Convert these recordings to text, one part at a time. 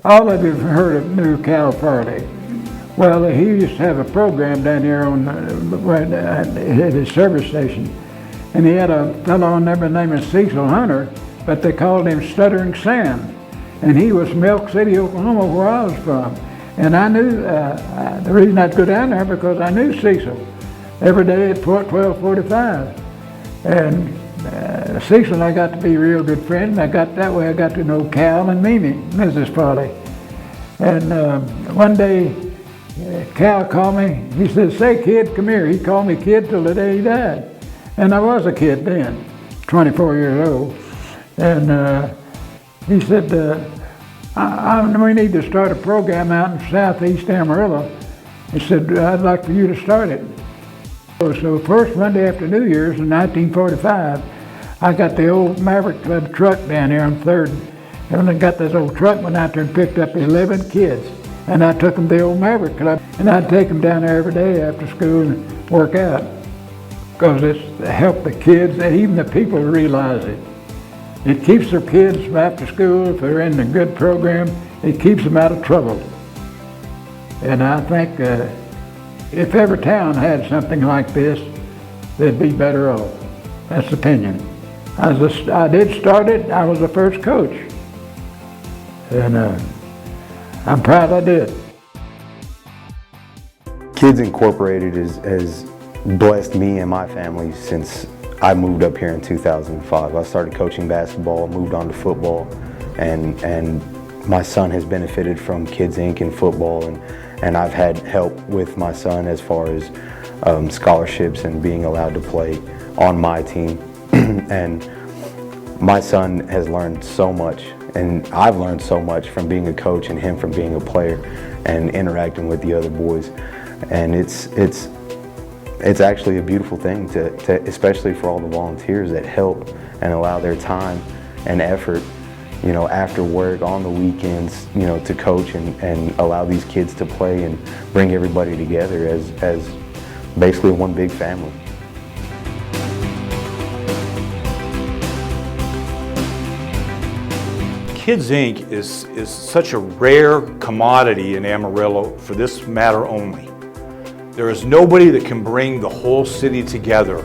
All of you have heard of New Cal Farley. Well, he used to have a program down here on at his service station, and he had a fellow on there by the name of Cecil Hunter, but they called him Stuttering Sam, and he was Milk City, Oklahoma, where I was from. And I knew the reason I'd go down there because I knew Cecil every day at 12:45, and Cecil and I got to be real good friends. I got to know Cal and Mimi, Mrs. Farley. And one day, Cal called me. He said, "Say, kid, come here." He called me kid till the day he died. And I was a kid then, 24 years old. And he said, we need to start a program out in southeast Amarillo. He said, "I'd like for you to start it." So first Monday after New Year's in 1945, I got the old Maverick Club truck down here on 3rd. And I got this old truck, went out there and picked up 11 kids. And I took them to the old Maverick Club. And I'd take them down there every day after school and work out. Because it's helped the kids, and even the people realize it. It keeps their kids after school, if they're in a good program, it keeps them out of trouble. And I think if every town had something like this, they'd be better off. That's the opinion. I did start it. I was the first coach. And I'm proud I did. Kids Incorporated has blessed me and my family since I moved up here in 2005. I started coaching basketball, moved on to football, and my son has benefited from Kids Inc. in football, and I've had help with my son as far as scholarships and being allowed to play on my team. And my son has learned so much, and I've learned so much from being a coach and him from being a player and interacting with the other boys. And it's actually a beautiful thing to especially for all the volunteers that help and allow their time and effort, after work, on the weekends, to coach and allow these kids to play and bring everybody together as basically one big family. Kids Inc. is such a rare commodity in Amarillo for this matter only. There is nobody that can bring the whole city together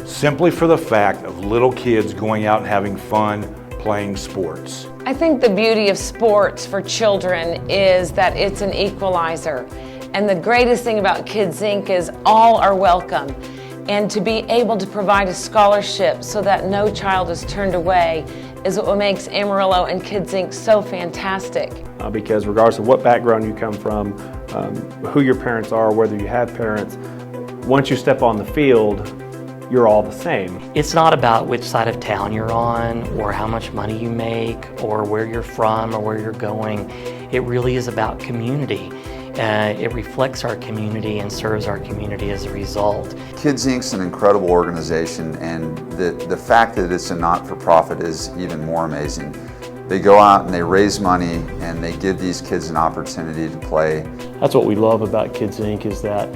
simply for the fact of little kids going out and having fun playing sports. I think the beauty of sports for children is that it's an equalizer. And the greatest thing about Kids Inc. is all are welcome. And to be able to provide a scholarship so that no child is turned away is what makes Amarillo and Kids Inc. so fantastic. Because regardless of what background you come from, who your parents are, whether you have parents, once you step on the field, you're all the same. It's not about which side of town you're on or how much money you make or where you're from or where you're going. It really is about community. It reflects our community and serves our community as a result. Kids Inc.'s an incredible organization, and the fact that it's a not-for-profit is even more amazing. They go out and they raise money and they give these kids an opportunity to play. That's what we love about Kids Inc. is that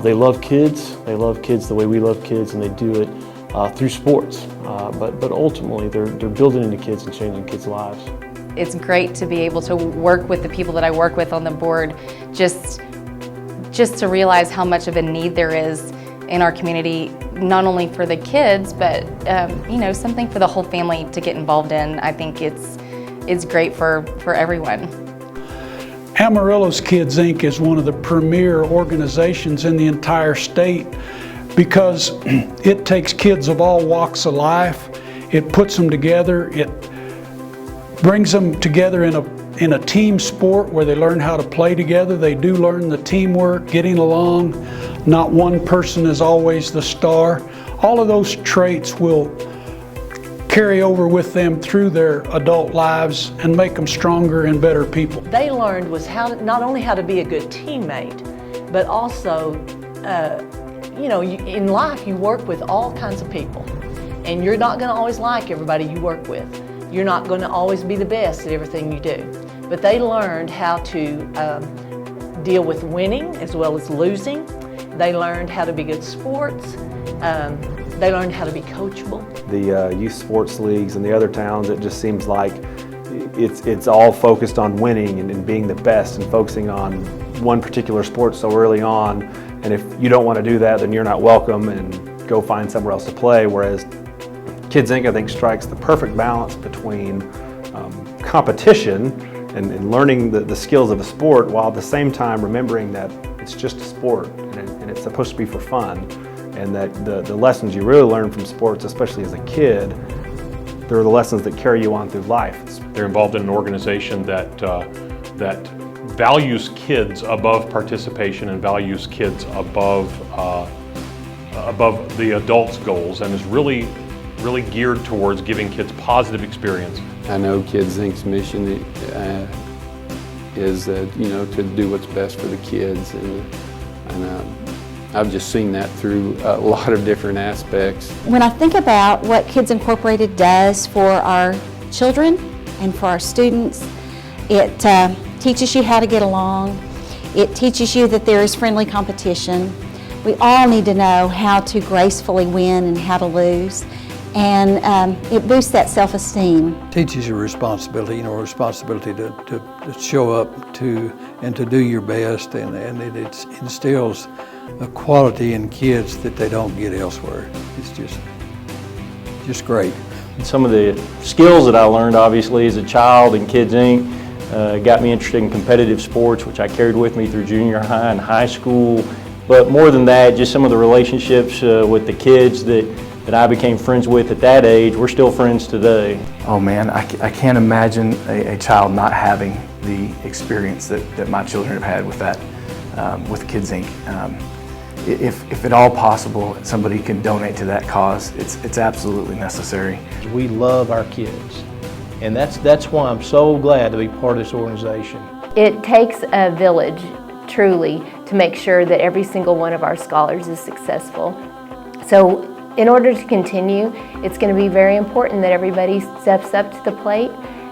they love kids. They love kids the way we love kids, and they do it through sports. But ultimately, they're building into kids and changing kids' lives. It's great to be able to work with the people that I work with on the board, just to realize how much of a need there is in our community, not only for the kids, but something for the whole family to get involved in. I think it's great for everyone. Amarillo's Kids Inc. is one of the premier organizations in the entire state because it takes kids of all walks of life, it puts them together, it brings them together in a team sport where they learn how to play together. They do learn the teamwork, getting along. Not one person is always the star. All of those traits will carry over with them through their adult lives and make them stronger and better people. They learned was not only how to be a good teammate, but also, in life you work with all kinds of people, and you're not going to always like everybody you work with. You're not going to always be the best at everything you do. But they learned how to deal with winning as well as losing. They learned how to be good sports. They learned how to be coachable. The youth sports leagues and the other towns, it just seems like it's all focused on winning and being the best and focusing on one particular sport so early on. And if you don't want to do that, then you're not welcome and go find somewhere else to play. Whereas Kids Inc., I think, strikes the perfect balance between competition and learning the skills of a sport, while at the same time remembering that it's just a sport and it's supposed to be for fun, and that the lessons you really learn from sports, especially as a kid, they're the lessons that carry you on through life. They're involved in an organization that values kids above participation and values kids above the adults' goals, and is really geared towards giving kids positive experience. I know Kids Inc.'s mission is to do what's best for the kids, and I've just seen that through a lot of different aspects. When I think about what Kids Incorporated does for our children and for our students, it teaches you how to get along. It teaches you that there is friendly competition. We all need to know how to gracefully win and how to lose. And it boosts that self-esteem. Teaches you responsibility, responsibility to show up and to do your best, and it instills a quality in kids that they don't get elsewhere. It's just great. Some of the skills that I learned, obviously, as a child in Kids Inc. Got me interested in competitive sports, which I carried with me through junior high and high school. But more than that, just some of the relationships with the kids that I became friends with at that age, we're still friends today. Oh man, I can't imagine a child not having the experience that my children have had with that, with Kids Inc. If at all possible, somebody can donate to that cause, it's absolutely necessary. We love our kids, and that's why I'm so glad to be part of this organization. It takes a village, truly, to make sure that every single one of our scholars is successful. So in order to continue, it's going to be very important that everybody steps up to the plate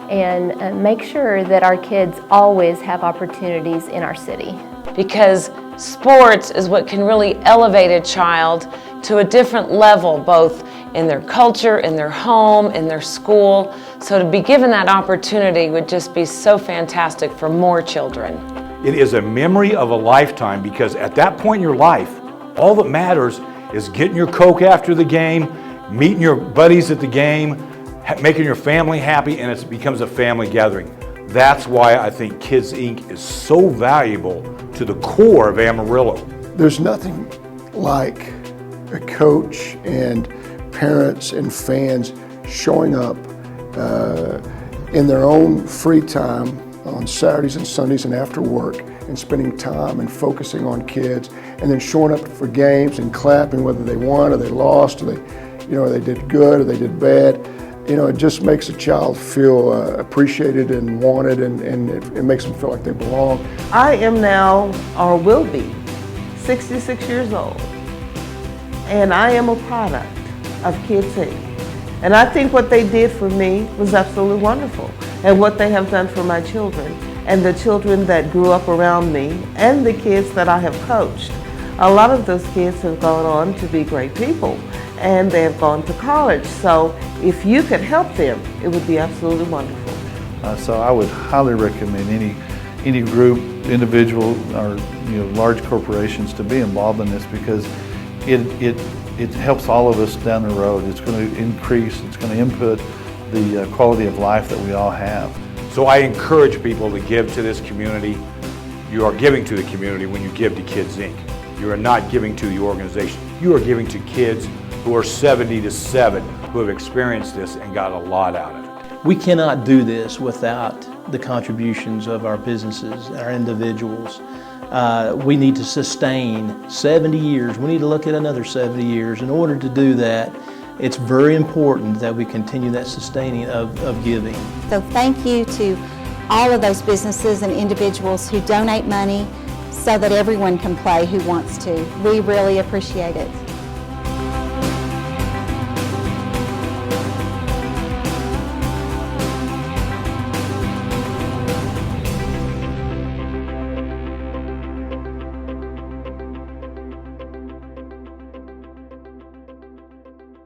and make sure that our kids always have opportunities in our city. Because sports is what can really elevate a child to a different level, both in their culture, in their home, in their school. So to be given that opportunity would just be so fantastic for more children. It is a memory of a lifetime, because at that point in your life, all that matters is getting your Coke after the game, meeting your buddies at the game, making your family happy, and it becomes a family gathering. That's why I think Kids Inc. is so valuable to the core of Amarillo. There's nothing like a coach and parents and fans showing up in their own free time on Saturdays and Sundays and after work, and spending time and focusing on kids, and then showing up for games and clapping whether they won or they lost, or they did good or they did bad. It just makes a child feel appreciated and wanted, and it makes them feel like they belong. I am now, or will be, 66 years old, and I am a product of Kids Inc. And I think what they did for me was absolutely wonderful, and what they have done for my children, and the children that grew up around me, and the kids that I have coached. A lot of those kids have gone on to be great people, and they have gone to college. So if you could help them, it would be absolutely wonderful. So I would highly recommend any group, individual, or large corporations to be involved in this, because it helps all of us down the road. It's going to increase, it's going to input the quality of life that we all have. So I encourage people to give to this community. You are giving to the community when you give to Kids Inc. You are not giving to the organization. You are giving to kids who are 70 to 7, who have experienced this and got a lot out of it. We cannot do this without the contributions of our businesses, our individuals. We need to sustain 70 years. We need to look at another 70 years. In order to do that, it's very important that we continue that sustaining of giving. So thank you to all of those businesses and individuals who donate money so that everyone can play who wants to. We really appreciate it.